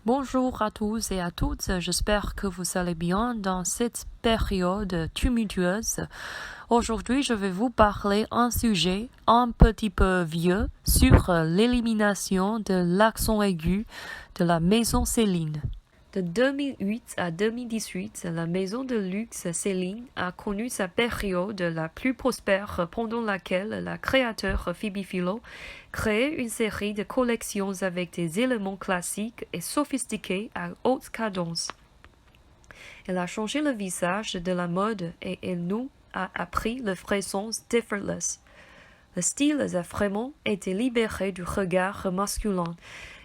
Bonjour à tous et à toutes, j'espère que vous allez bien dans cette période tumultueuse. Aujourd'hui, je vais vous parler un sujet un petit peu vieux sur l'élimination de l'accent aigu de la maison Céline. De 2008 à 2018, la maison de luxe Céline a connu sa période la plus prospère pendant laquelle la créateur Phoebe Philo créait une série de collections avec des éléments classiques et sophistiqués à haute cadence. Elle a changé le visage de la mode et elle nous a appris le vrai sens d'effortless. Le style a vraiment été libéré du regard masculin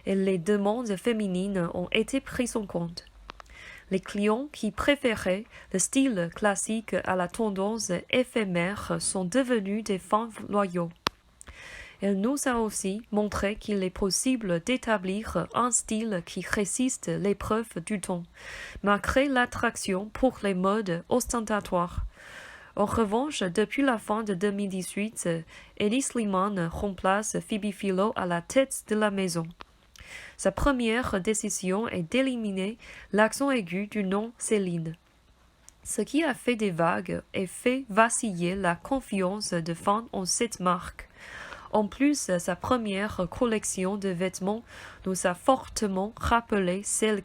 et les demandes féminines ont été prises en compte. Les clients qui préféraient le style classique à la tendance éphémère sont devenus des fans loyaux. Elle nous a aussi montré qu'il est possible d'établir un style qui résiste l'épreuve du temps, malgré l'attraction pour les modes ostentatoires. En revanche, depuis la fin de 2018, Hedi Slimane remplace Phoebe Philo à la tête de la maison. Sa première décision est d'éliminer l'accent aigu du nom Céline, ce qui a fait des vagues et fait vaciller la confiance de fans en cette marque. En plus, sa première collection de vêtements nous a fortement rappelé celle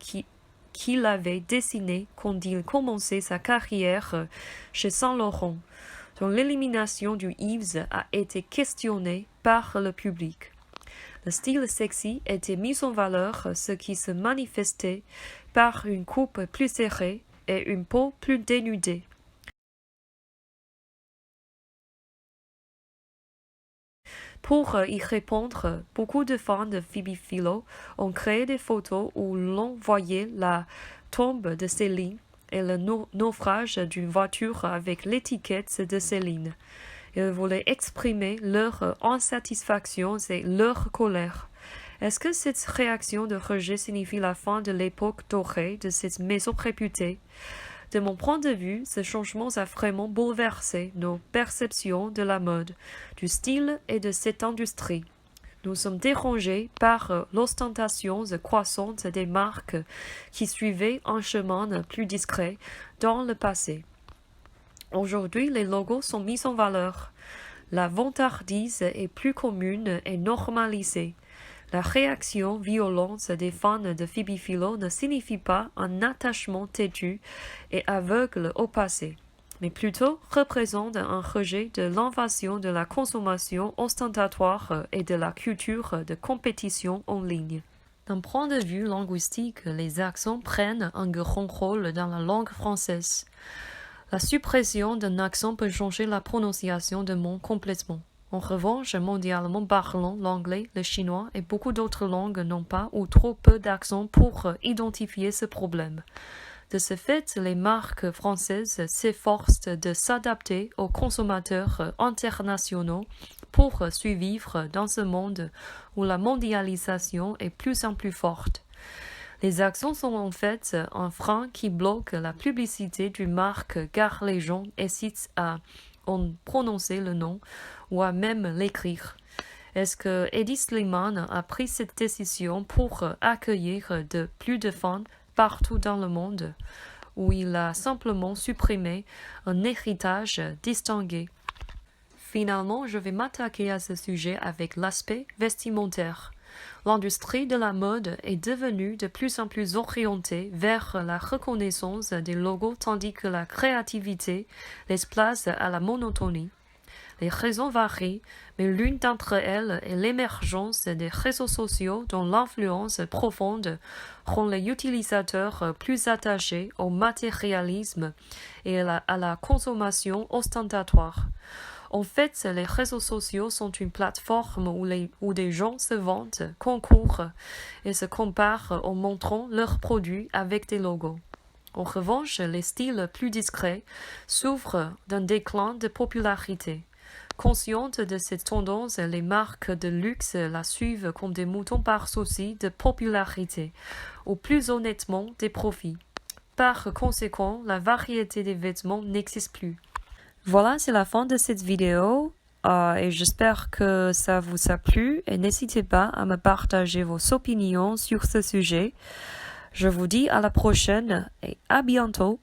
qu'il avait dessinée quand il commençait sa carrière chez Saint Laurent, dont l'élimination du Yves a été questionnée par le public. Le style sexy était mis en valeur, ce qui se manifestait par une coupe plus serrée et une peau plus dénudée. Pour y répondre, beaucoup de fans de Phoebe Philo ont créé des photos où l'on voyait la tombe de Céline et le naufrage d'une voiture avec l'étiquette de Céline. Ils voulaient exprimer leur insatisfaction et leur colère. Est-ce que cette réaction de rejet signifie la fin de l'époque dorée de cette maison réputée? De mon point de vue, ce changement a vraiment bouleversé nos perceptions de la mode, du style et de cette industrie. Nous sommes dérangés par l'ostentation croissante des marques qui suivaient un chemin plus discret dans le passé. Aujourd'hui, les logos sont mis en valeur. La vantardise est plus commune et normalisée. La réaction violente des fans de Phoebe Philo ne signifie pas un attachement têtu et aveugle au passé, mais plutôt représente un rejet de l'invasion de la consommation ostentatoire et de la culture de compétition en ligne. D'un point de vue linguistique, les accents prennent un grand rôle dans la langue française. La suppression d'un accent peut changer la prononciation de mots complètement. En revanche, mondialement parlant, l'anglais, le chinois et beaucoup d'autres langues n'ont pas ou trop peu d'accent pour identifier ce problème. De ce fait, les marques françaises s'efforcent de s'adapter aux consommateurs internationaux pour survivre dans ce monde où la mondialisation est plus en plus forte. Les accents sont en fait un frein qui bloque la publicité d'une marque car les gens hésitent à en prononcer le nom ou à même l'écrire. Est-ce que Hedi Slimane a pris cette décision pour accueillir plus de fans partout dans le monde, ou il a simplement supprimé un héritage distingué? Finalement, je vais m'attaquer à ce sujet avec l'aspect vestimentaire. L'industrie de la mode est devenue de plus en plus orientée vers la reconnaissance des logos tandis que la créativité laisse place à la monotonie. Les raisons varient, mais l'une d'entre elles est l'émergence des réseaux sociaux dont l'influence profonde rend les utilisateurs plus attachés au matérialisme et à la consommation ostentatoire. En fait, les réseaux sociaux sont une plateforme où des gens se vantent, concourent et se comparent en montrant leurs produits avec des logos. En revanche, les styles plus discrets souffrent d'un déclin de popularité. Conscientes de cette tendance, les marques de luxe la suivent comme des moutons par souci de popularité, ou plus honnêtement des profits. Par conséquent, la variété des vêtements n'existe plus. Voilà, c'est la fin de cette vidéo et j'espère que ça vous a plu et n'hésitez pas à me partager vos opinions sur ce sujet. Je vous dis à la prochaine et à bientôt.